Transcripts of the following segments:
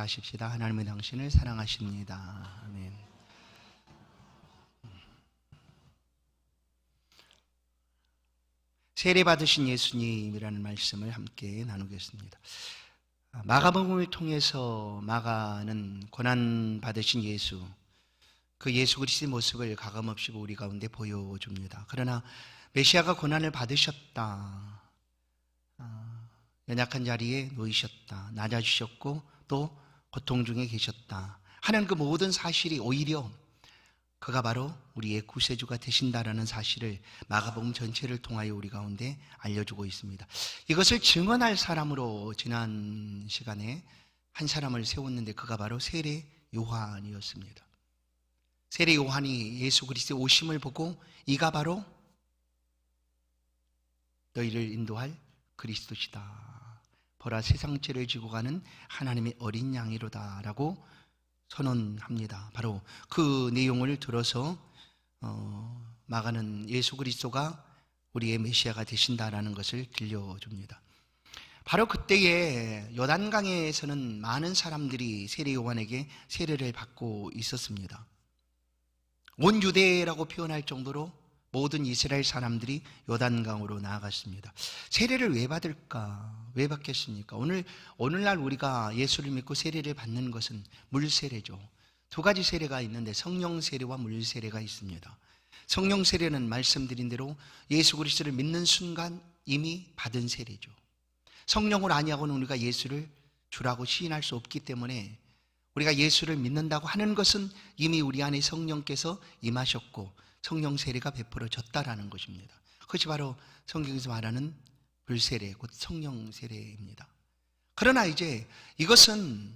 기도하십시다. 하나님은 당신을 사랑하십니다. 아멘. 세례 받으신 예수님이라는 말씀을 함께 나누겠습니다. 마가복음을 통해서 마가는 고난 받으신 예수, 그 예수 그리스도의 모습을 가감없이 우리 가운데 보여줍니다. 그러나 메시아가 고난을 받으셨다, 연약한 자리에 놓이셨다, 낮아지셨고 또 고통 중에 계셨다 하는 그 모든 사실이 오히려 그가 바로 우리의 구세주가 되신다라는 사실을 마가복음 전체를 통하여 우리 가운데 알려주고 있습니다. 이것을 증언할 사람으로 지난 시간에 한 사람을 세웠는데 그가 바로 세례 요한이었습니다. 세례 요한이 예수 그리스도의 오심을 보고 이가 바로 너희를 인도할 그리스도시다, 보라 세상 죄를 지고 가는 하나님의 어린 양이로다 라고 선언합니다. 바로 그 내용을 들어서 마가는 예수 그리스도가 우리의 메시아가 되신다라는 것을 들려줍니다. 바로 그때에 요단강에서는 많은 사람들이 세례 요한에게 세례를 받고 있었습니다. 온 유대라고 표현할 정도로 모든 이스라엘 사람들이 요단강으로 나아갔습니다. 세례를 왜 받을까? 왜 받겠습니까? 오늘날 우리가 예수를 믿고 세례를 받는 것은 물세례죠. 두 가지 세례가 있는데 성령 세례와 물 세례가 있습니다. 성령 세례는 말씀드린 대로 예수 그리스도를 믿는 순간 이미 받은 세례죠. 성령을 아니하고는 우리가 예수를 주라고 시인할 수 없기 때문에 우리가 예수를 믿는다고 하는 것은 이미 우리 안에 성령께서 임하셨고 성령 세례가 베풀어졌다라는 것입니다. 그것이 바로 성경에서 말하는 물세례, 곧 성령 세례입니다. 그러나 이제 이것은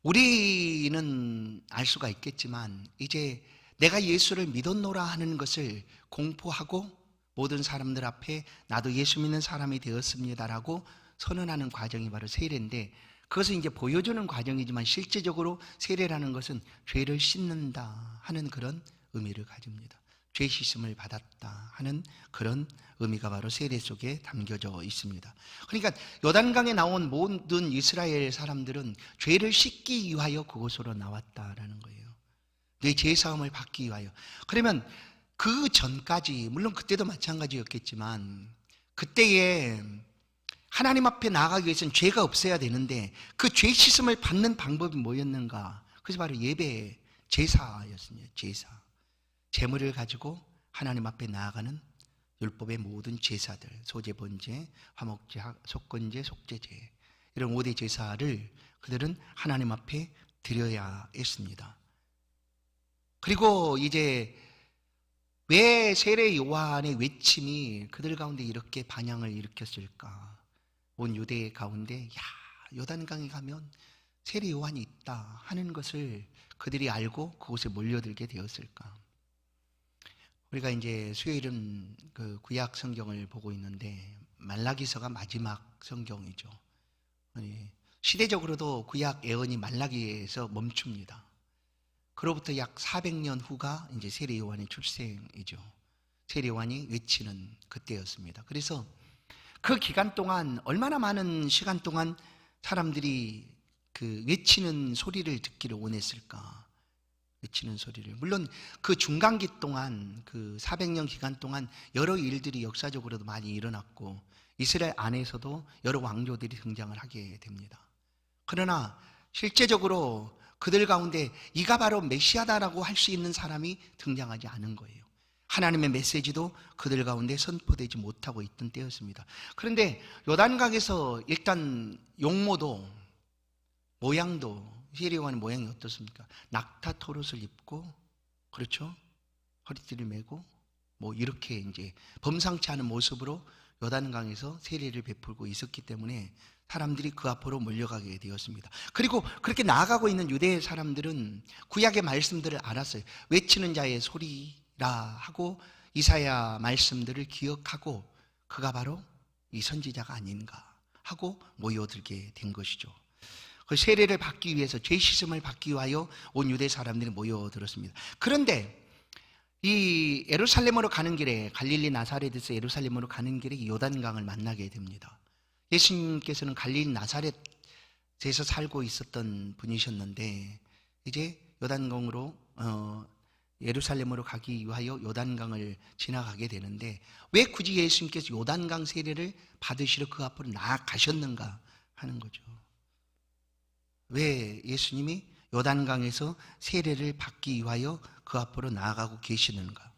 우리는 알 수가 있겠지만 이제 내가 예수를 믿었노라 하는 것을 공포하고 모든 사람들 앞에 나도 예수 믿는 사람이 되었습니다라고 선언하는 과정이 바로 세례인데, 그것은 이제 보여주는 과정이지만 실제적으로 세례라는 것은 죄를 씻는다 하는 그런 의미를 가집니다. 죄 씻음을 받았다 하는 그런 의미가 바로 세례 속에 담겨져 있습니다. 그러니까 요단강에 나온 모든 이스라엘 사람들은 죄를 씻기 위하여 그곳으로 나왔다라는 거예요. 내 죄 사함을 받기 위하여. 그러면 그 전까지, 물론 그때도 마찬가지였겠지만 그때에 하나님 앞에 나아가기 위해서는 죄가 없어야 되는데 그 죄 씻음을 받는 방법이 뭐였는가? 그것이 바로 예배, 제사였습니다. 제사. 제물을 가지고 하나님 앞에 나아가는 율법의 모든 제사들, 소제, 번제, 화목제, 속건제, 속죄제, 이런 5대 제사를 그들은 하나님 앞에 드려야 했습니다. 그리고 이제 왜 세례 요한의 외침이 그들 가운데 이렇게 반향을 일으켰을까? 온 유대 가운데 요단강에 가면 세례 요한이 있다 하는 것을 그들이 알고 그곳에 몰려들게 되었을까? 우리가 이제 수요일은 그 구약 성경을 보고 있는데 말라기서가 마지막 성경이죠. 시대적으로도 구약 예언이 말라기에서 멈춥니다. 그로부터 약 400년 후가 이제 세례 요한의 출생이죠. 세례 요한이 외치는 그때였습니다. 그래서 그 기간 동안 얼마나 많은 시간 동안 사람들이 그 외치는 소리를 듣기를 원했을까? 외치는 소리를. 물론 그 중간기 동안, 그 400년 기간 동안 여러 일들이 역사적으로도 많이 일어났고 이스라엘 안에서도 여러 왕조들이 등장을 하게 됩니다. 그러나 실제적으로 그들 가운데 이가 바로 메시아다라고 할 수 있는 사람이 등장하지 않은 거예요. 하나님의 메시지도 그들 가운데 선포되지 못하고 있던 때였습니다. 그런데 요단강에서 일단 용모도, 모양도, 세례 요한의 모양이 어떻습니까? 낙타 토롯을 입고, 그렇죠? 허리띠를 메고 이렇게 이제 범상치 않은 모습으로 요단강에서 세례를 베풀고 있었기 때문에 사람들이 그 앞으로 몰려가게 되었습니다. 그리고 그렇게 나아가고 있는 유대 사람들은 구약의 말씀들을 알았어요. 외치는 자의 소리라 하고 이사야 말씀들을 기억하고 그가 바로 이 선지자가 아닌가 하고 모여들게 된 것이죠. 그 세례를 받기 위해서, 죄 씻음을 받기 위하여 온 유대 사람들이 모여들었습니다. 그런데 이 예루살렘으로 가는 길에, 갈릴리 나사렛에서 예루살렘으로 가는 길에 요단강을 만나게 됩니다. 예수님께서는 갈릴리 나사렛 에서 살고 있었던 분이셨는데 이제 요단강으로 예루살렘으로 가기 위하여 요단강을 지나가게 되는데 왜 굳이 예수님께서 요단강 세례를 받으시러 그 앞으로 나아가셨는가 하는 거죠. 왜 예수님이 요단강에서 세례를 받기 위하여 그 앞으로 나아가고 계시는가?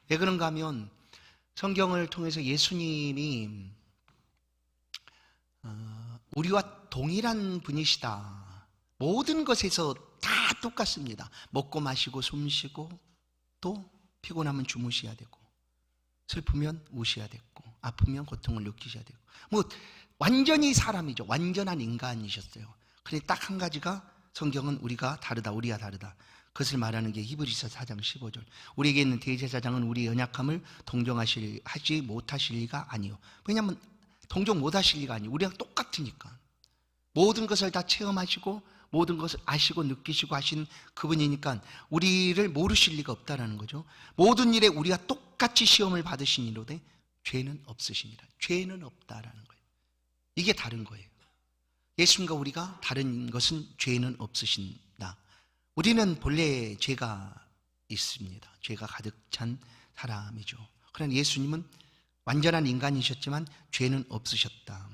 왜 그런가 하면 성경을 통해서 예수님이 우리와 동일한 분이시다. 모든 것에서 다 똑같습니다. 먹고 마시고 숨 쉬고 또 피곤하면 주무셔야 되고 슬프면 우셔야 되고 아프면 고통을 느끼셔야 되고 뭐 완전히 사람이죠. 완전한 인간이셨어요. 그런데 딱 한 가지가 성경은 우리가 다르다. 그것을 말하는 게 히브리서 4장 15절. 우리에게 있는 대제사장은 우리의 연약함을 동정하지 못하실 리가 아니요. 왜냐하면 동정 못하실 리가 아니요. 우리랑 똑같으니까. 모든 것을 다 체험하시고 모든 것을 아시고 느끼시고 하신 그분이니까 우리를 모르실 리가 없다라는 거죠. 모든 일에 우리가 똑같이 시험을 받으시니로되 죄는 없으시니라. 죄는 없다라는 거예요. 이게 다른 거예요. 예수님과 우리가 다른 것은 죄는 없으신다. 우리는 본래 죄가 있습니다. 죄가 가득 찬 사람이죠. 그러나 예수님은 완전한 인간이셨지만 죄는 없으셨다.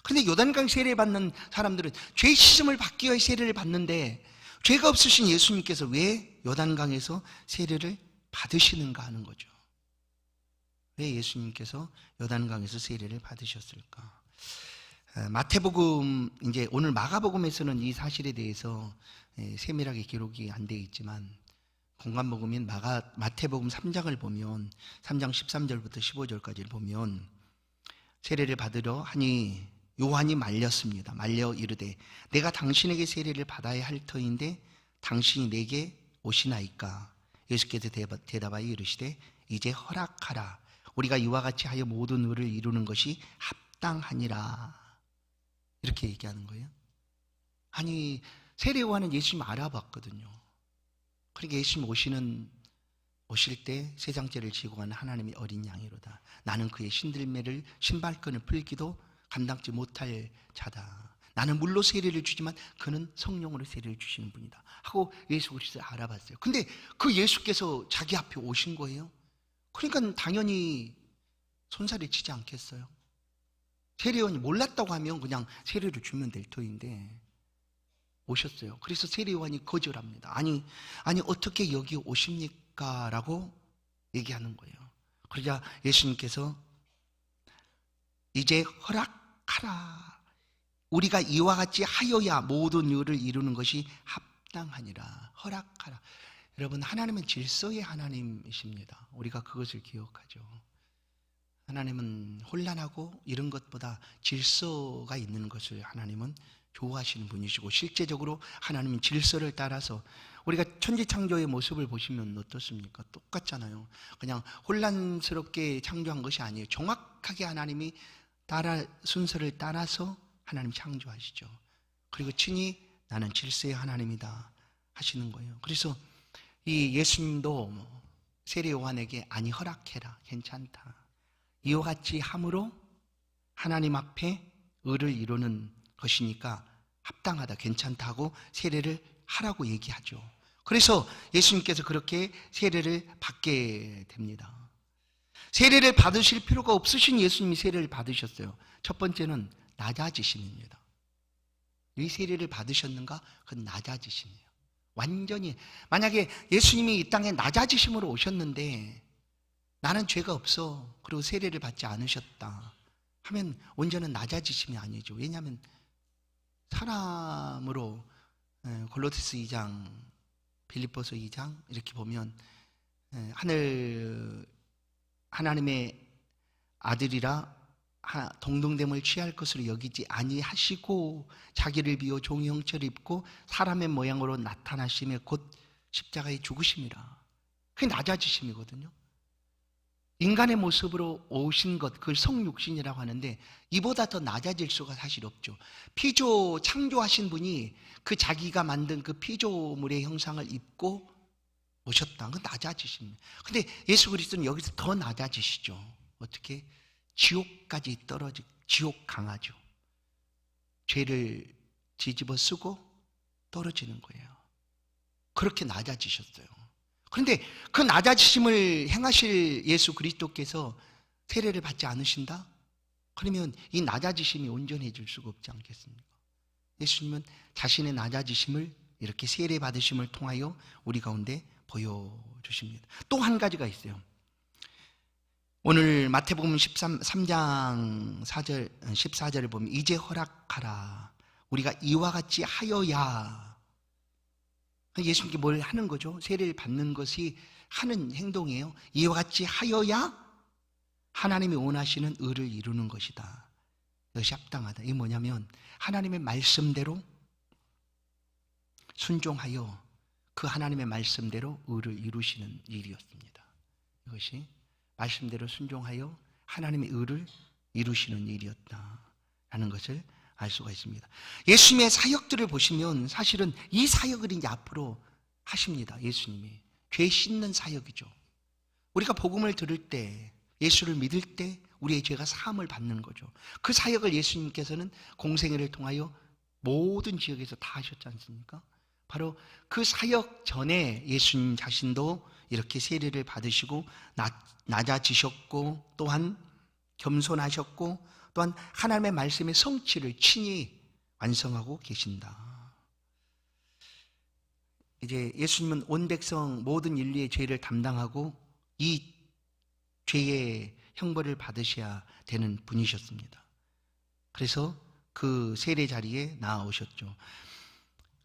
그런데 요단강 세례 받는 사람들은 죄 씻음을 받기 위해 세례를 받는데 죄가 없으신 예수님께서 왜 요단강에서 세례를 받으시는가 하는 거죠. 왜 예수님께서 요단강에서 세례를 받으셨을까? 마태복음, 이제 오늘 마가복음에서는 이 사실에 대해서 세밀하게 기록이 안 되어 있지만 공간복음인 마태복음 3장을 보면 3장 13절부터 15절까지를 보면 세례를 받으러 하니 요한이 말렸습니다. 말려 이르되 내가 당신에게 세례를 받아야 할 터인데 당신이 내게 오시나이까? 예수께서 대답하여 이르시되 이제 허락하라. 우리가 이와 같이 하여 모든 의를 이루는 것이 합당하니라. 이렇게 얘기하는 거예요. 아니 세례 요한은 예수님 알아봤거든요. 그러니까 예수님 오실 때 세상죄를 지고 가는 하나님의 어린 양이로다. 나는 그의 신들매를 신발끈을 풀기도 감당지 못할 자다. 나는 물로 세례를 주지만 그는 성령으로 세례를 주시는 분이다 하고 예수 그리스도를 알아봤어요. 근데 그 예수께서 자기 앞에 오신 거예요. 그러니까 당연히 손살이 치지 않겠어요. 세례요한이 몰랐다고 하면 그냥 세례를 주면 될 터인데 오셨어요. 그래서 세례요한이 거절합니다. 아니 어떻게 여기 오십니까? 라고 얘기하는 거예요. 그러자 예수님께서 이제 허락하라. 우리가 이와 같이 하여야 모든 일을 이루는 것이 합당하니라. 허락하라. 여러분, 하나님은 질서의 하나님이십니다. 우리가 그것을 기억하죠. 하나님은 혼란하고 이런 것보다 질서가 있는 것을 하나님은 좋아하시는 분이시고, 실제적으로 하나님은 질서를 따라서, 우리가 천지창조의 모습을 보시면 어떻습니까? 똑같잖아요. 그냥 혼란스럽게 창조한 것이 아니에요. 정확하게 하나님이 순서를 따라서 하나님 창조하시죠. 그리고 친히 나는 질서의 하나님이다 하시는 거예요. 그래서 이 예수님도 세례 요한에게 아니 허락해라, 괜찮다, 이와 같이 함으로 하나님 앞에 의를 이루는 것이니까 합당하다, 괜찮다고 세례를 하라고 얘기하죠. 그래서 예수님께서 그렇게 세례를 받게 됩니다. 세례를 받으실 필요가 없으신 예수님이 세례를 받으셨어요. 첫 번째는 낮아지심입니다. 왜 세례를 받으셨는가? 그건 낮아지심이에요. 완전히, 만약에 예수님이 이 땅에 낮아지심으로 오셨는데 나는 죄가 없어, 그리고 세례를 받지 않으셨다 하면 온전한 낮아지심이 아니죠. 왜냐하면 사람으로 골로새서 2장, 빌립보서 2장 이렇게 보면 하나님의 아들이라 동등됨을 취할 것으로 여기지 아니하시고 자기를 비워 종의 형체를 입고 사람의 모양으로 나타나심에 곧 십자가에 죽으심이라. 그게 낮아지심이거든요. 인간의 모습으로 오신 것, 그걸 성육신이라고 하는데 이보다 더 낮아질 수가 사실 없죠. 피조 창조하신 분이 그 자기가 만든 그 피조물의 형상을 입고 오셨다. 그건 낮아지십니다. 근데 예수 그리스도는 여기서 더 낮아지시죠. 어떻게? 지옥까지 지옥 강하죠. 죄를 뒤집어 쓰고 떨어지는 거예요. 그렇게 낮아지셨어요. 그런데 그 낮아지심을 행하실 예수 그리스도께서 세례를 받지 않으신다? 그러면 이 낮아지심이 온전해질 수가 없지 않겠습니까? 예수님은 자신의 낮아지심을 이렇게 세례 받으심을 통하여 우리 가운데 보여주십니다. 또 한 가지가 있어요. 오늘 마태복음 3장 14절을 보면 이제 허락하라. 우리가 이와 같이 하여야. 예수님께 뭘 하는 거죠? 세례를 받는 것이 하는 행동이에요. 이와 같이 하여야 하나님이 원하시는 의를 이루는 것이다. 이것이 합당하다. 이게 뭐냐면 하나님의 말씀대로 순종하여 그 하나님의 말씀대로 의를 이루시는 일이었습니다. 이것이 말씀대로 순종하여 하나님의 의를 이루시는 일이었다라는 것을 알 수가 있습니다. 예수님의 사역들을 보시면 사실은 이 사역을 이제 앞으로 하십니다. 예수님이 죄 씻는 사역이죠. 우리가 복음을 들을 때, 예수를 믿을 때 우리의 죄가 사함을 받는 거죠. 그 사역을 예수님께서는 공생애를 통하여 모든 지역에서 다 하셨지 않습니까? 바로 그 사역 전에 예수님 자신도 이렇게 세례를 받으시고 낮아지셨고 또한 겸손하셨고 또한 하나님의 말씀의 성취를 친히 완성하고 계신다. 이제 예수님은 온 백성 모든 인류의 죄를 담당하고 이 죄의 형벌을 받으셔야 되는 분이셨습니다. 그래서 그 세례 자리에 나아오셨죠.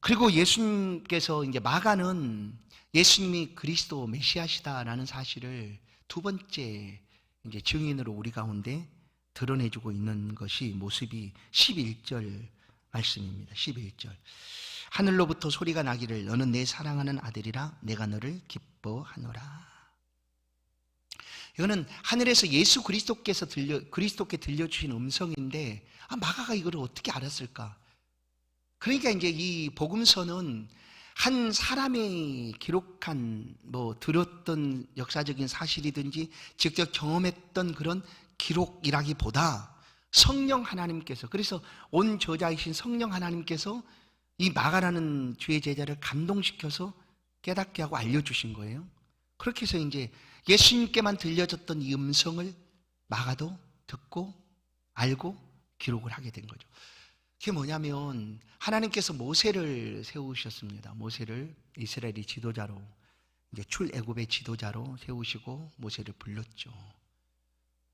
그리고 예수님께서 이제 마가는 예수님이 그리스도 메시아시다라는 사실을 두 번째 이제 증인으로 우리 가운데 드러내주고 있는 것이 모습이 11절 말씀입니다. 11절. 하늘로부터 소리가 나기를 너는 내 사랑하는 아들이라 내가 너를 기뻐하노라. 이거는 하늘에서 예수 그리스도께 들려주신 음성인데 마가가 이걸 어떻게 알았을까? 그러니까 이제 이 복음서는 한 사람이 기록한 들었던 역사적인 사실이든지 직접 경험했던 그런 기록이라기보다 성령 하나님께서, 그래서 온 저자이신 성령 하나님께서 이 마가라는 주의 제자를 감동시켜서 깨닫게 하고 알려주신 거예요. 그렇게 해서 이제 예수님께만 들려졌던 이 음성을 마가도 듣고 알고 기록을 하게 된 거죠. 그게 뭐냐면 하나님께서 모세를 세우셨습니다. 모세를 이스라엘의 지도자로, 이제 출애굽의 지도자로 세우시고 모세를 불렀죠.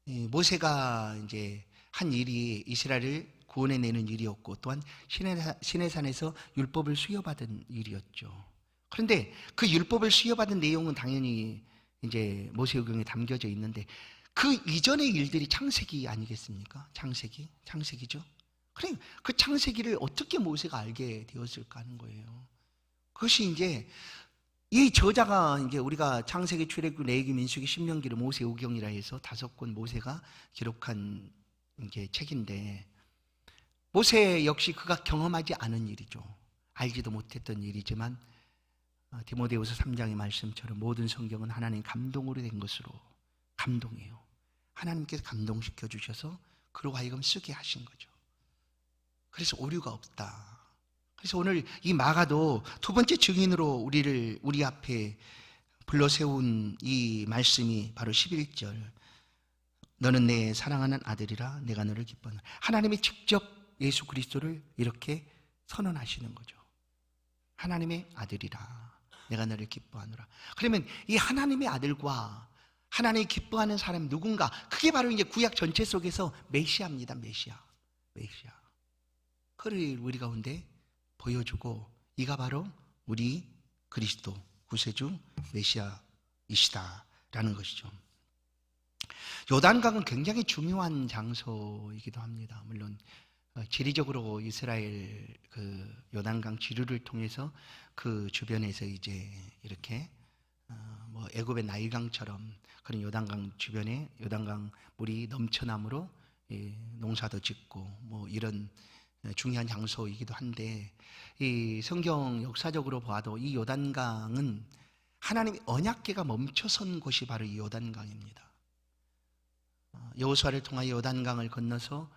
모세가 이제 한 일이 이스라엘을 구원해내는 일이었고 또한 시내산에서 율법을 수여받은 일이었죠. 그런데 그 율법을 수여받은 내용은 당연히 이제 모세오경에 담겨져 있는데 그 이전의 일들이 창세기 아니겠습니까? 창세기죠. 그래, 그 창세기를 어떻게 모세가 알게 되었을까 하는 거예요. 그것이 이제 이 저자가 이제 우리가 창세기, 출애굽, 레위기, 민수기, 신명기를 모세오경이라 해서 5권 모세가 기록한 이제 책인데 모세 역시 그가 경험하지 않은 일이죠. 알지도 못했던 일이지만 디모데후서 3장의 말씀처럼 모든 성경은 하나님 감동으로 된 것으로, 감동이에요. 하나님께서 감동시켜 주셔서 그로 하여금 쓰게 하신 거죠. 그래서 오류가 없다. 그래서 오늘 이 마가도 두 번째 증인으로 우리 앞에 불러 세운 이 말씀이 바로 11절. 너는 내 사랑하는 아들이라 내가 너를 기뻐하노라. 하나님이 직접 예수 그리스도를 이렇게 선언하시는 거죠. 하나님의 아들이라 내가 너를 기뻐하노라. 그러면 이 하나님의 아들과 하나님이 기뻐하는 사람이 누군가? 그게 바로 이제 구약 전체 속에서 메시아입니다. 메시아. 그를 우리 가운데 보여주고 이가 바로 우리 그리스도 구세주 메시아이시다라는 것이죠. 요단강은 굉장히 중요한 장소이기도 합니다. 물론 지리적으로 이스라엘 그 요단강 지류를 통해서 그 주변에서 이제 이렇게 애굽의 나일강처럼 그런 요단강 주변에 요단강 물이 넘쳐남으로 농사도 짓고 이런 중요한 장소이기도 한데 이 성경 역사적으로 봐도 이 요단강은 하나님의 언약궤가 멈춰선 곳이 바로 이 요단강입니다. 여호수아를 통하여 요단강을 건너서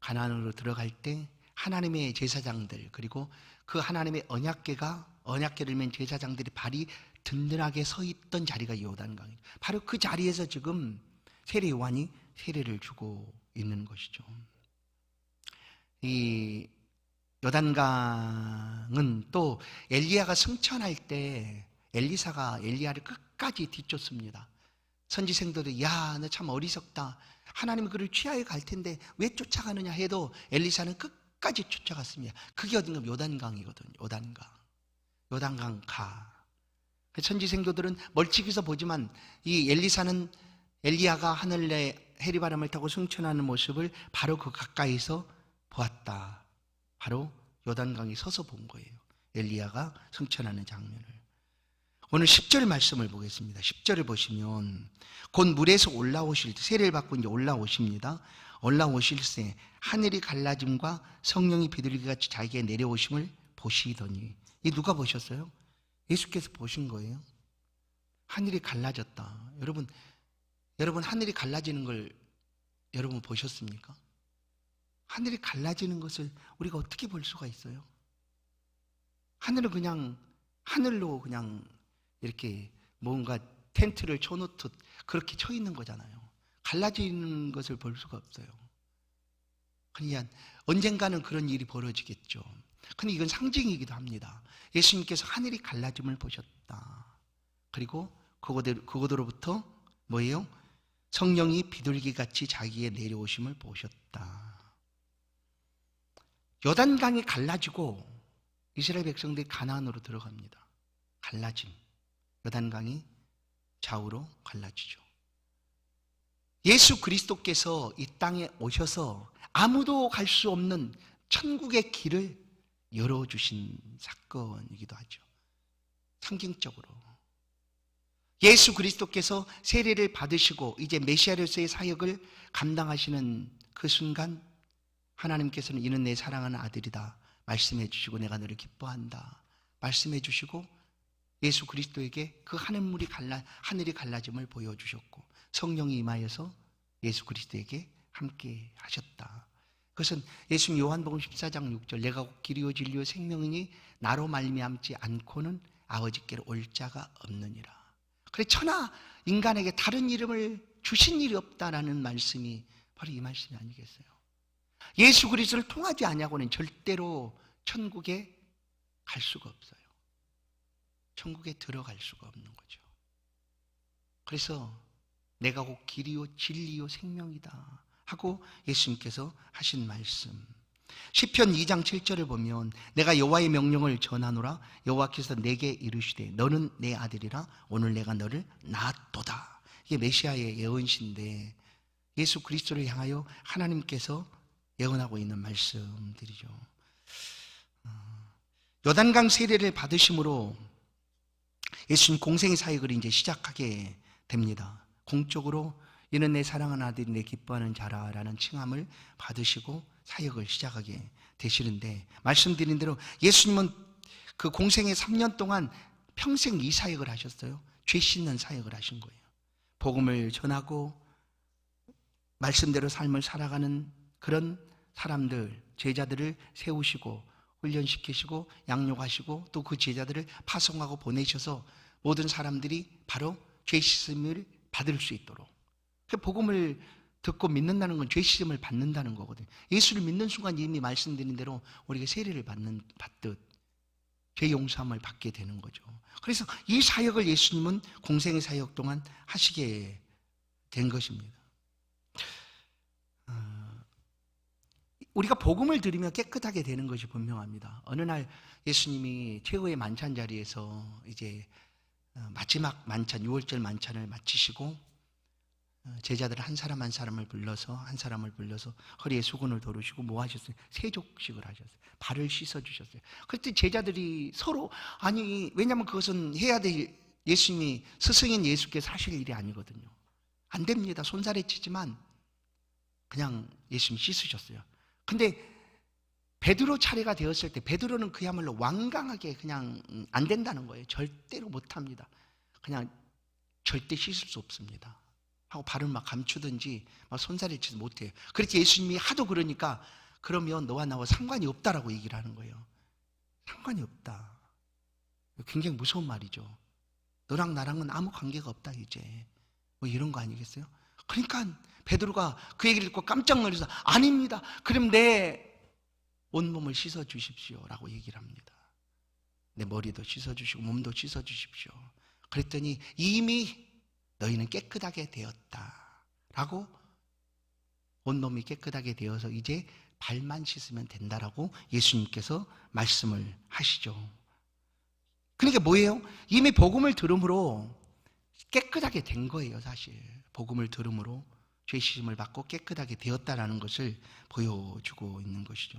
가나안으로 들어갈 때 하나님의 제사장들, 그리고 그 하나님의 언약궤를 맨 제사장들이 발이 든든하게 서 있던 자리가 요단강이에요. 바로 그 자리에서 지금 세례 요한이 세례를 주고 있는 것이죠. 이 요단강은 또 엘리야가 승천할 때 엘리사가 엘리야를 끝까지 뒤쫓습니다. 선지생들이 야, 너 참 어리석다. 하나님이 그를 취하여 갈 텐데 왜 쫓아가느냐 해도 엘리사는 끝까지 쫓아갔습니다. 그게 어딘가 요단강이거든요. 요단강 가. 선지생도들은 멀찍이서 보지만 이 엘리야가 하늘에 해리바람을 타고 승천하는 모습을 바로 그 가까이서 보았다. 바로 요단강에 서서 본 거예요. 엘리야가 승천하는 장면을. 오늘 10절 말씀을 보겠습니다. 10절을 보시면 곧 물에서 올라오실 때, 세례를 받고 이제 올라오십니다. 올라오실새 하늘이 갈라짐과 성령이 비둘기같이 자기에게 내려오심을 보시더니, 이 누가 보셨어요? 예수께서 보신 거예요. 하늘이 갈라졌다. 여러분 하늘이 갈라지는 걸 여러분 보셨습니까? 하늘이 갈라지는 것을 우리가 어떻게 볼 수가 있어요? 하늘은 그냥 하늘로 그냥 이렇게 뭔가 텐트를 쳐놓듯 그렇게 쳐 있는 거잖아요. 갈라지는 것을 볼 수가 없어요. 그냥 언젠가는 그런 일이 벌어지겠죠. 근데 이건 상징이기도 합니다. 예수님께서 하늘이 갈라짐을 보셨다. 그리고 그곳으로부터 뭐예요? 성령이 비둘기같이 자기에 내려오심을 보셨다. 요단강이 갈라지고 이스라엘 백성들이 가나안으로 들어갑니다. 갈라짐. 요단강이 좌우로 갈라지죠. 예수 그리스도께서 이 땅에 오셔서 아무도 갈 수 없는 천국의 길을 열어주신 사건이기도 하죠. 상징적으로 예수 그리스도께서 세례를 받으시고 이제 메시아로서의 사역을 감당하시는 그 순간 하나님께서는 이는 내 사랑하는 아들이다 말씀해 주시고 내가 너를 기뻐한다 말씀해 주시고 예수 그리스도에게 그 하늘이 갈라짐을 보여주셨고 성령이 임하여서 예수 그리스도에게 함께 하셨다. 그것은 예수님 요한복음 14장 6절 내가 곧 길이요 진리요 생명이니 나로 말미암지 않고는 아버지께로 올 자가 없느니라. 그래 천하 인간에게 다른 이름을 주신 일이 없다라는 말씀이 바로 이 말씀이 아니겠어요? 예수 그리스도를 통하지 아니하고는 절대로 천국에 갈 수가 없어요. 천국에 들어갈 수가 없는 거죠. 그래서 내가 곧 길이요 진리요 생명이다 하고 예수님께서 하신 말씀. 시편 2장 7절을 보면 내가 여호와의 명령을 전하노라 여호와께서 내게 이르시되 너는 내 아들이라 오늘 내가 너를 낳았도다. 이게 메시아의 예언신데 예수 그리스도를 향하여 하나님께서 예언하고 있는 말씀들이죠. 요단강 세례를 받으심으로 예수님 공생의 사역을 이제 시작하게 됩니다. 공적으로 이는 내 사랑하는 아들이 내 기뻐하는 자라라는 칭함을 받으시고 사역을 시작하게 되시는데 말씀드린 대로 예수님은 그 공생의 3년 동안 평생 이 사역을 하셨어요. 죄 씻는 사역을 하신 거예요. 복음을 전하고 말씀대로 삶을 살아가는 그런 사람들, 제자들을 세우시고 훈련시키시고 양육하시고 또 그 제자들을 파송하고 보내셔서 모든 사람들이 바로 죄 씻음을 받을 수 있도록 그 복음을 듣고 믿는다는 건 죄 씻음을 받는다는 거거든요. 예수를 믿는 순간 이미 말씀드린 대로 우리가 세례를 받듯 죄 용서함을 받게 되는 거죠. 그래서 이 사역을 예수님은 공생의 사역 동안 하시게 된 것입니다. 우리가 복음을 들으면 깨끗하게 되는 것이 분명합니다. 어느 날 예수님이 최후의 만찬 자리에서 이제 마지막 만찬, 6월절 만찬을 마치시고 제자들 한 사람 한 사람을 불러서 허리에 수건을 두르시고 뭐 하셨어요? 세족식을 하셨어요. 발을 씻어주셨어요. 그때 제자들이 서로 왜냐하면 그것은 해야 될 예수님이 스승인 예수께서 하실 일이 아니거든요. 안 됩니다. 손살에 치지만 그냥 예수님이 씻으셨어요. 근데 베드로 차례가 되었을 때 베드로는 그야말로 완강하게 그냥 안 된다는 거예요. 절대로 못합니다. 그냥 절대 씻을 수 없습니다 하고 발을 막 감추든지 막 손살에 치지 못해요. 그렇게 예수님이 하도 그러니까 그러면 너와 나와 상관이 없다라고 얘기를 하는 거예요. 상관이 없다. 굉장히 무서운 말이죠. 너랑 나랑은 아무 관계가 없다 이제. 뭐 이런 거 아니겠어요? 그러니까 베드로가 그 얘기를 듣고 깜짝 놀라서 아닙니다. 그럼 내 온몸을 씻어 주십시오 라고 얘기를 합니다. 내 머리도 씻어 주시고 몸도 씻어 주십시오. 그랬더니 이미 너희는 깨끗하게 되었다 라고, 온몸이 깨끗하게 되어서 이제 발만 씻으면 된다라고 예수님께서 말씀을 하시죠. 그러니까 뭐예요? 이미 복음을 들음으로 깨끗하게 된 거예요. 사실 복음을 들음으로 죄 씻음을 받고 깨끗하게 되었다라는 것을 보여주고 있는 것이죠.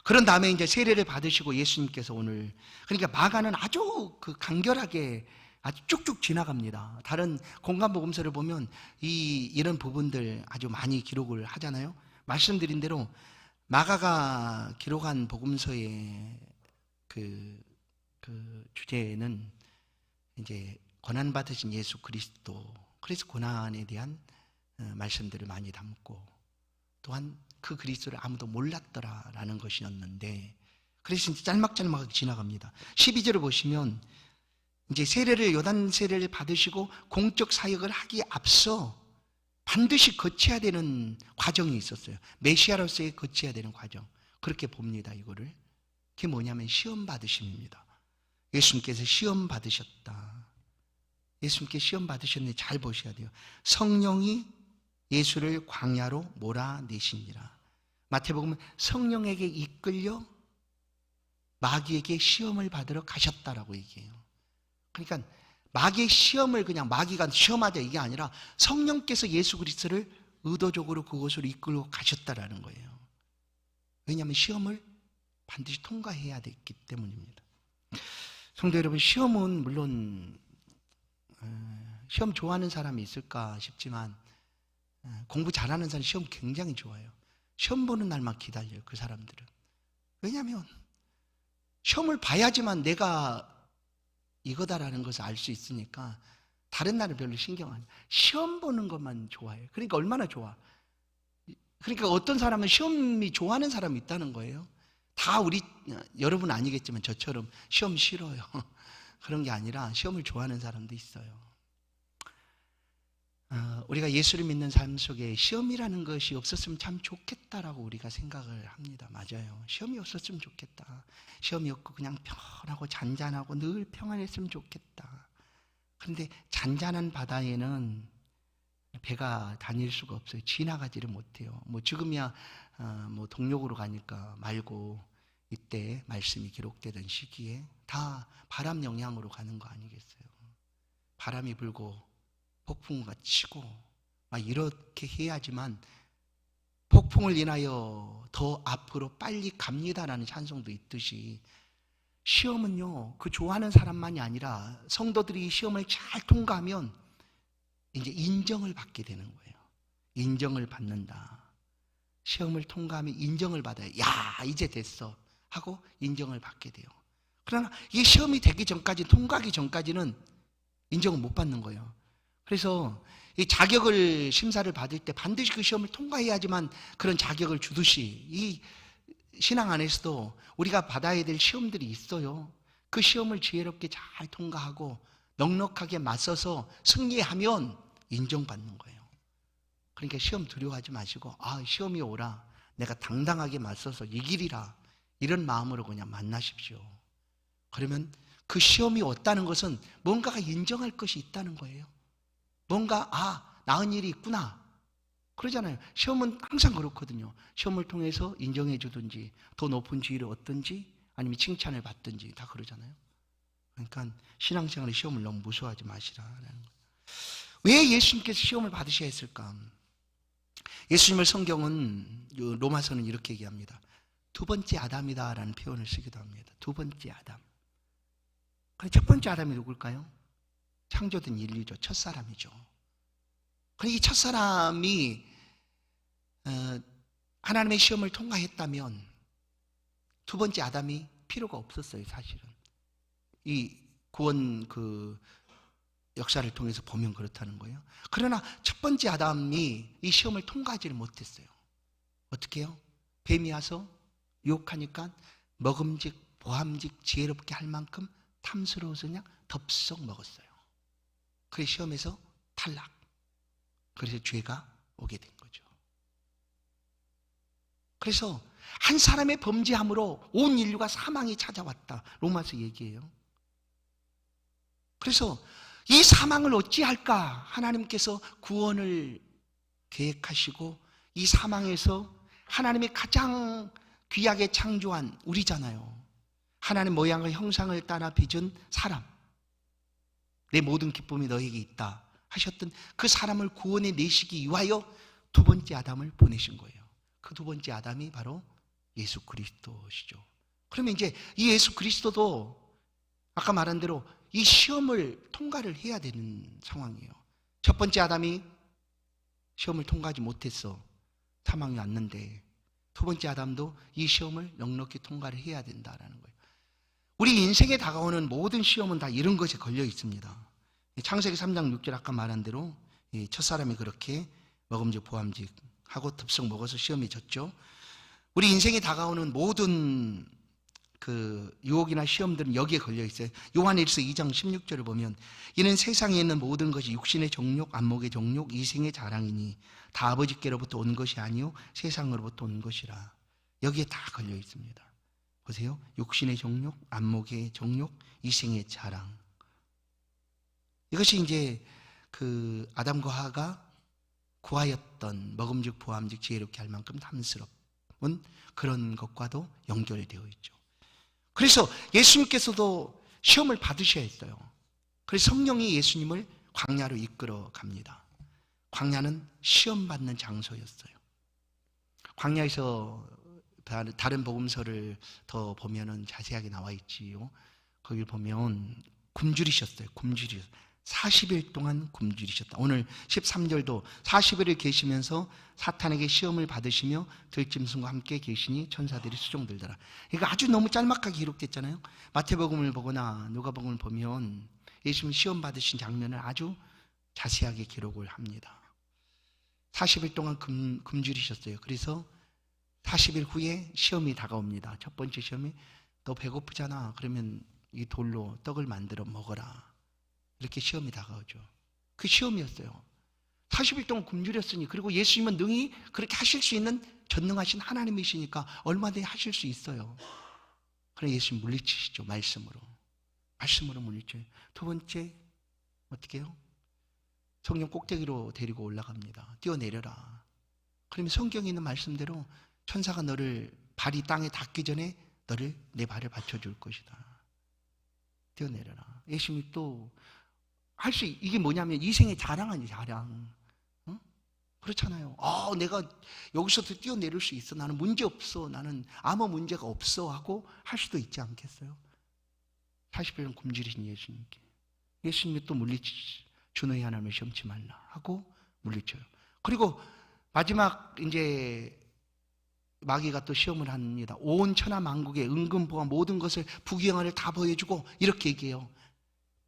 그런 다음에 이제 세례를 받으시고 예수님께서 오늘, 그러니까 마가는 아주 간결하게 아주 쭉쭉 지나갑니다. 다른 공간복음서를 보면 이런 부분들 아주 많이 기록을 하잖아요. 말씀드린 대로 마가가 기록한 복음서의 그 주제는 이제 고난 받으신 예수 그리스도, 그래서 고난에 대한 말씀들을 많이 담고, 또한 그 그리스도를 아무도 몰랐더라라는 것이었는데, 그래서 이제 짤막짤막하게 지나갑니다. 12절을 보시면 이제 요단 세례를 받으시고 공적 사역을 하기에 앞서 반드시 거쳐야 되는 과정이 있었어요. 메시아로서의 거쳐야 되는 과정. 그렇게 봅니다, 이거를. 그게 뭐냐면 시험 받으심입니다. 예수님께서 시험 받으셨다. 예수님께 시험 받으셨는데 잘 보셔야 돼요. 성령이 예수를 광야로 몰아내시니라. 마태복음은 성령에게 이끌려 마귀에게 시험을 받으러 가셨다라고 얘기해요. 그러니까 마귀의 시험을 그냥 마귀가 시험하자 이게 아니라 성령께서 예수 그리스도를 의도적으로 그곳으로 이끌고 가셨다라는 거예요. 왜냐하면 시험을 반드시 통과해야 됐기 때문입니다. 성도 여러분, 시험은 물론 시험 좋아하는 사람이 있을까 싶지만 공부 잘하는 사람 시험 굉장히 좋아해요. 시험 보는 날만 기다려요, 그 사람들은. 왜냐하면 시험을 봐야지만 내가 이거다라는 것을 알 수 있으니까 다른 날은 별로 신경 안 해요. 시험 보는 것만 좋아해요. 그러니까 얼마나 좋아. 그러니까 어떤 사람은 시험이 좋아하는 사람이 있다는 거예요. 다 여러분 아니겠지만 저처럼 시험 싫어요. 그런 게 아니라 시험을 좋아하는 사람도 있어요. 우리가 예수를 믿는 삶 속에 시험이라는 것이 없었으면 참 좋겠다라고 우리가 생각을 합니다. 맞아요. 시험이 없었으면 좋겠다. 시험이 없고 그냥 편하고 잔잔하고 늘 평안했으면 좋겠다. 그런데 잔잔한 바다에는 배가 다닐 수가 없어요. 지나가지를 못해요. 뭐 지금이야 뭐 동력으로 가니까 말고, 이때 말씀이 기록되던 시기에 다 바람 영향으로 가는 거 아니겠어요? 바람이 불고 폭풍우가 치고 막 이렇게 해야지만 폭풍을 인하여 더 앞으로 빨리 갑니다라는 찬송도 있듯이, 시험은요 그 좋아하는 사람만이 아니라 성도들이 시험을 잘 통과하면 이제 인정을 받게 되는 거예요. 인정을 받는다. 시험을 통과하면 인정을 받아요. 야, 이제 됐어 하고 인정을 받게 돼요. 그러나 이 시험이 되기 전까지, 통과하기 전까지는 인정을 못 받는 거예요. 그래서 이 자격을 심사를 받을 때 반드시 그 시험을 통과해야지만 그런 자격을 주듯이, 이 신앙 안에서도 우리가 받아야 될 시험들이 있어요. 그 시험을 지혜롭게 잘 통과하고 넉넉하게 맞서서 승리하면 인정받는 거예요. 그러니까 시험 두려워하지 마시고, 시험이 오라, 내가 당당하게 맞서서 이기리라, 이런 마음으로 그냥 만나십시오. 그러면 그 시험이 왔다는 것은 뭔가가 인정할 것이 있다는 거예요. 뭔가 나은 일이 있구나 그러잖아요. 시험은 항상 그렇거든요. 시험을 통해서 인정해 주든지 더 높은 지위를 얻든지 아니면 칭찬을 받든지 다 그러잖아요. 그러니까 신앙생활의 시험을 너무 무서워하지 마시라는 거예요. 왜 예수님께서 시험을 받으셔야 했을까? 예수님을 성경은 로마서는 이렇게 얘기합니다. 두 번째 아담이다라는 표현을 쓰기도 합니다. 두 번째 아담. 첫 번째 아담이 누굴까요? 창조된 인류죠. 첫사람이죠. 그러니까 이 첫사람이 하나님의 시험을 통과했다면 두 번째 아담이 필요가 없었어요. 사실은 이 구원 역사를 통해서 보면 그렇다는 거예요. 그러나 첫 번째 아담이 이 시험을 통과하지를 못했어요. 어떻게 해요? 뱀이 와서 유혹하니까 먹음직, 보암직, 지혜롭게 할 만큼 탐스러워서 그냥 덥석 먹었어요. 그래서 시험에서 탈락. 그래서 죄가 오게 된 거죠. 그래서 한 사람의 범죄함으로 온 인류가 사망이 찾아왔다. 로마서 얘기예요. 그래서 이 사망을 어찌할까? 하나님께서 구원을 계획하시고 이 사망에서 하나님의 가장 귀하게 창조한 우리잖아요. 하나님 모양과 형상을 따라 빚은 사람. 내 모든 기쁨이 너에게 있다 하셨던 그 사람을 구원해 내시기 위하여 두 번째 아담을 보내신 거예요. 그 두 번째 아담이 바로 예수 그리스도시죠. 그러면 이제 이 예수 그리스도도 아까 말한 대로 이 시험을 통과를 해야 되는 상황이에요. 첫 번째 아담이 시험을 통과하지 못해서 사망이 왔는데 두 번째 아담도 이 시험을 넉넉히 통과를 해야 된다라는 거예요. 우리 인생에 다가오는 모든 시험은 다 이런 것에 걸려 있습니다. 창세기 3장 6절 아까 말한 대로 첫사람이 그렇게 먹음직 보암직 하고 덥석 먹어서 시험에 졌죠. 우리 인생에 다가오는 모든 그 유혹이나 시험들은 여기에 걸려 있어요. 요한일서 2장 16절을 보면 이는 세상에 있는 모든 것이 육신의 정욕, 안목의 정욕, 이생의 자랑이니 다 아버지께로부터 온 것이 아니요 세상으로부터 온 것이라. 여기에 다 걸려 있습니다. 보세요. 육신의 정욕, 안목의 정욕, 이생의 자랑. 이것이 이제 그 아담과 하와가 구하였던 먹음직 보암직 지혜롭게 할 만큼 탐스러운 그런 것과도 연결되어 있죠. 그래서 예수님께서도 시험을 받으셔야 했어요. 그래서 성령이 예수님을 광야로 이끌어 갑니다. 광야는 시험 받는 장소였어요. 광야에서 다른 복음서를 더 보면은 자세하게 나와 있지요. 거기 보면 굶주리셨어요. 40일 동안 굶주리셨다. 오늘 13절도 40일을 계시면서 사탄에게 시험을 받으시며 들짐승과 함께 계시니 천사들이 수종들더라. 그러니까 아주 너무 짤막하게 기록됐잖아요. 마태복음을 보거나 누가복음을 보면 예수님 시험 받으신 장면을 아주 자세하게 기록을 합니다. 40일 동안 굶주리셨어요. 그래서 40일 후에 시험이 다가옵니다. 첫 번째 시험이 너 배고프잖아. 그러면 이 돌로 떡을 만들어 먹어라. 이렇게 시험이 다가오죠. 그 시험이었어요. 40일 동안 굶주렸으니, 그리고 예수님은 능히 그렇게 하실 수 있는 전능하신 하나님이시니까 얼마든지 하실 수 있어요. 그래서 예수님 물리치시죠. 말씀으로 물리쳐요. 두 번째 어떻게 해요? 성령 꼭대기로 데리고 올라갑니다. 뛰어내려라. 그러면 성경에 있는 말씀대로 천사가 너를 발이 땅에 닿기 전에 너를 내 발을 받쳐줄 것이다. 뛰어내려라. 예수님이 또 이게 뭐냐면 이생의 자랑 아니에요. 자랑. 응? 그렇잖아요. 내가 여기서도 뛰어내릴 수 있어. 나는 문제 없어. 나는 아무 문제가 없어 하고 할 수도 있지 않겠어요? 40일은 굶주리신 예수님께 예수님이 또 물리치시. 주너의 하나님을 시험치 말라 하고 물리쳐요. 그리고 마지막 이제 마귀가 또 시험을 합니다. 온 천하 만국의 은근보화 모든 것을 부귀영화를 다 보여주고 이렇게 얘기해요.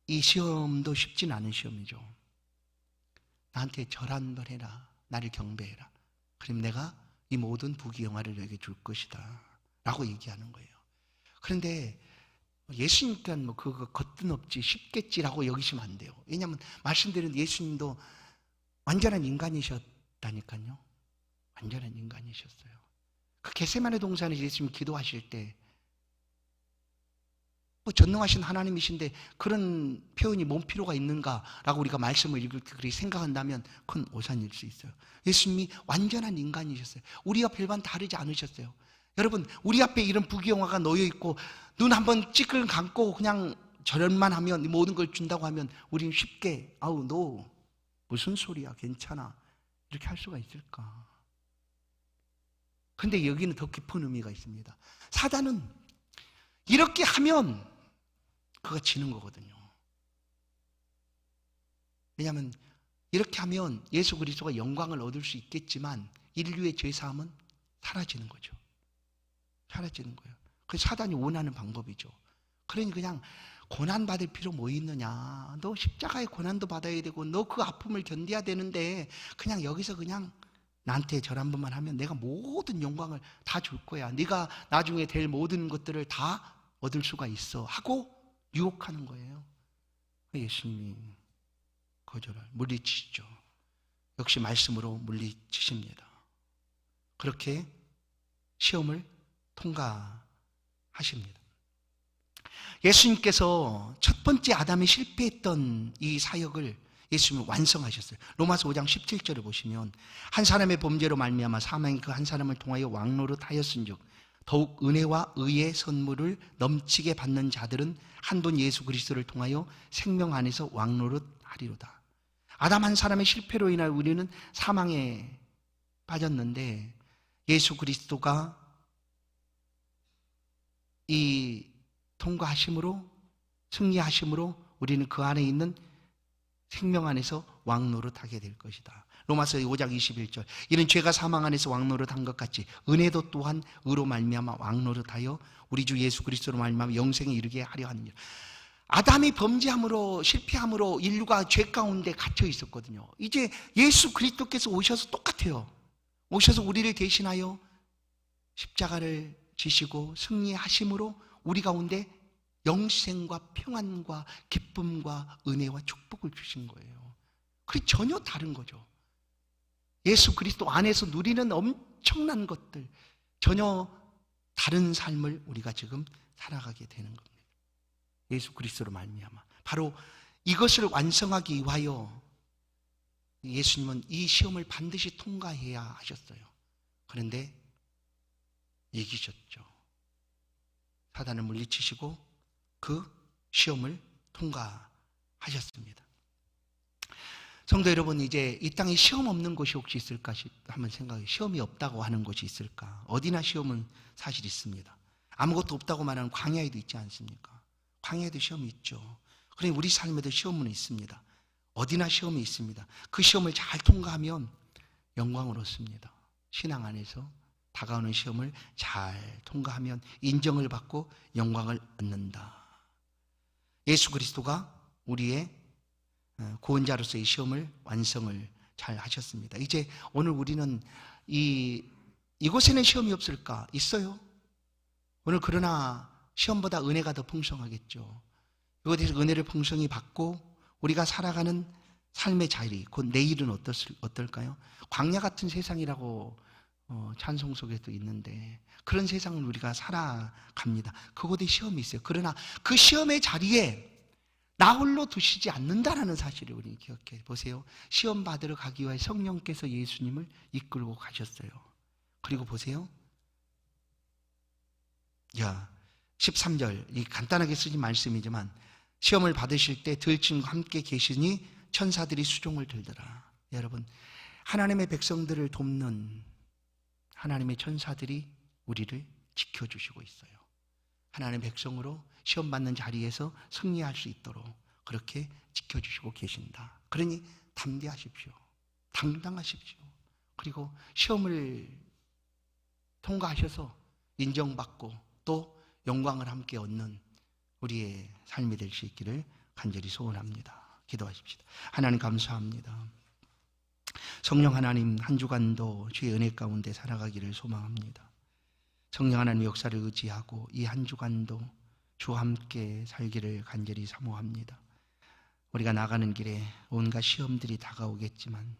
이 시험도 쉽진 않은 시험이죠. 나한테 절 한번 해라. 나를 경배해라. 그럼 내가 이 모든 부귀영화를 너에게 줄 것이다 라고 얘기하는 거예요. 그런데 예수님께 뭐 그거 거뜬없지 쉽겠지라고 여기시면 안 돼요. 왜냐하면 말씀드린 예수님도 완전한 인간이셨다니까요. 완전한 인간이셨어요. 그 겟세마네 동산에서 예수님이 기도하실 때 전능하신 하나님이신데 그런 표현이 뭔 필요가 있는가라고 우리가 말씀을 읽을 때 그렇게 생각한다면 그건 오산일 수 있어요. 예수님이 완전한 인간이셨어요. 우리와 별반 다르지 않으셨어요. 여러분, 우리 앞에 이런 부귀영화가 놓여 있고 눈 한번 찌끌 감고 그냥 절연만 하면 모든 걸 준다고 하면 우리는 쉽게 너 무슨 소리야, 괜찮아 이렇게 할 수가 있을까? 근데 여기는 더 깊은 의미가 있습니다. 사단은 이렇게 하면 그가 지는 거거든요. 왜냐하면 이렇게 하면 예수 그리스도가 영광을 얻을 수 있겠지만 인류의 죄사함은 사라지는 거죠. 사라지는 거예요. 그래서 사단이 원하는 방법이죠. 그러니 그냥 고난받을 필요 뭐 있느냐. 너 십자가의 고난도 받아야 되고 너 그 아픔을 견뎌야 되는데 그냥 여기서 그냥 나한테 절 한 번만 하면 내가 모든 영광을 다 줄 거야. 네가 나중에 될 모든 것들을 다 얻을 수가 있어 하고 유혹하는 거예요. 예수님이 거절을 물리치시죠. 역시 말씀으로 물리치십니다. 그렇게 시험을 통과하십니다. 예수님께서 첫 번째 아담이 실패했던 이 사역을 예수님이 완성하셨어요. 로마서 5장 17절을 보시면 한 사람의 범죄로 말미암아 사망이 그 한 사람을 통하여 왕노릇하였은즉 더욱 은혜와 의의 선물을 넘치게 받는 자들은 한 분 예수 그리스도를 통하여 생명 안에서 왕노릇하리로다. 아담 한 사람의 실패로 인하여 우리는 사망에 빠졌는데 예수 그리스도가 이 통과하심으로 승리하심으로 우리는 그 안에 있는 생명 안에서 왕노릇하게 될 것이다. 로마서 5장 21절 이는 죄가 사망 안에서 왕노릇한 것 같이 은혜도 또한 의로 말미암아 왕노릇하여 우리 주 예수 그리스도로 말미암아 영생에 이르게 하려 하느니라. 아담이 범죄함으로 실패함으로 인류가 죄 가운데 갇혀 있었거든요. 이제 예수 그리스도께서 오셔서 똑같아요. 오셔서 우리를 대신하여 십자가를 지시고 승리하심으로 우리 가운데 영생과 평안과 기쁨과 은혜와 축복을 주신 거예요. 그게 전혀 다른 거죠. 예수 그리스도 안에서 누리는 엄청난 것들, 전혀 다른 삶을 우리가 지금 살아가게 되는 겁니다. 예수 그리스도로 말미암아 바로 이것을 완성하기 위하여 예수님은 이 시험을 반드시 통과해야 하셨어요. 그런데 이기셨죠. 사단을 물리치시고 그 시험을 통과하셨습니다. 성도 여러분, 이제 이 땅에 시험 없는 곳이 혹시 있을까 한번 생각해요. 시험이 없다고 하는 곳이 있을까? 어디나 시험은 사실 있습니다. 아무것도 없다고 말하는 광야에도 있지 않습니까? 광야에도 시험이 있죠. 그러니 우리 삶에도 시험은 있습니다. 어디나 시험이 있습니다. 그 시험을 잘 통과하면 영광을 얻습니다. 신앙 안에서 다가오는 시험을 잘 통과하면 인정을 받고 영광을 얻는다. 예수 그리스도가 우리의 구원자로서의 시험을 완성을 잘 하셨습니다. 이제 오늘 우리는 이곳에는 시험이 없을까? 있어요. 오늘 그러나 시험보다 은혜가 더 풍성하겠죠. 이곳에서 은혜를 풍성히 받고 우리가 살아가는 삶의 자리, 곧 내일은 어떨까요? 광야 같은 세상이라고 찬송 속에도 있는데 그런 세상을 우리가 살아갑니다. 그곳에 시험이 있어요. 그러나 그 시험의 자리에 나 홀로 두시지 않는다라는 사실을 우리 기억해 보세요. 시험 받으러 가기 위해 성령께서 예수님을 이끌고 가셨어요. 그리고 보세요. 13절, 이 간단하게 쓰진 말씀이지만 시험을 받으실 때 들짐과 함께 계시니 천사들이 수종을 들더라. 여러분, 하나님의 백성들을 돕는 하나님의 천사들이 우리를 지켜주시고 있어요. 하나님의 백성으로 시험 받는 자리에서 승리할 수 있도록 그렇게 지켜주시고 계신다. 그러니 담대하십시오. 당당하십시오. 그리고 시험을 통과하셔서 인정받고 또 영광을 함께 얻는 우리의 삶이 될 수 있기를 간절히 소원합니다. 기도하십시다. 하나님 감사합니다. 성령 하나님, 한 주간도 주의 은혜 가운데 살아가기를 소망합니다. 성령 하나님 역사를 의지하고 이 한 주간도 주와 함께 살기를 간절히 사모합니다. 우리가 나가는 길에 온갖 시험들이 다가오겠지만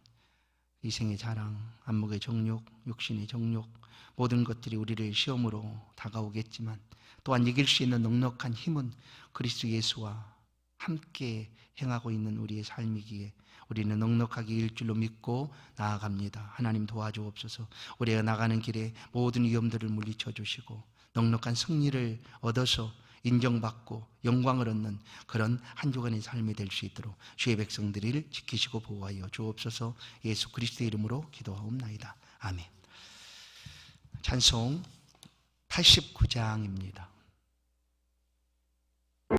이생의 자랑, 안목의 정욕, 육신의 정욕, 모든 것들이 우리를 시험으로 다가오겠지만 또한 이길 수 있는 넉넉한 힘은 그리스도 예수와 함께 행하고 있는 우리의 삶이기에 우리는 넉넉하게 이길 줄로 믿고 나아갑니다. 하나님 도와주옵소서. 우리가 나가는 길에 모든 위험들을 물리쳐 주시고 넉넉한 승리를 얻어서 인정받고 영광을 얻는 그런 한 주간의 삶이 될 수 있도록 주의 백성들을 지키시고 보호하여 주옵소서. 예수 그리스도의 이름으로 기도하옵나이다. 아멘. 찬송 89장입니다.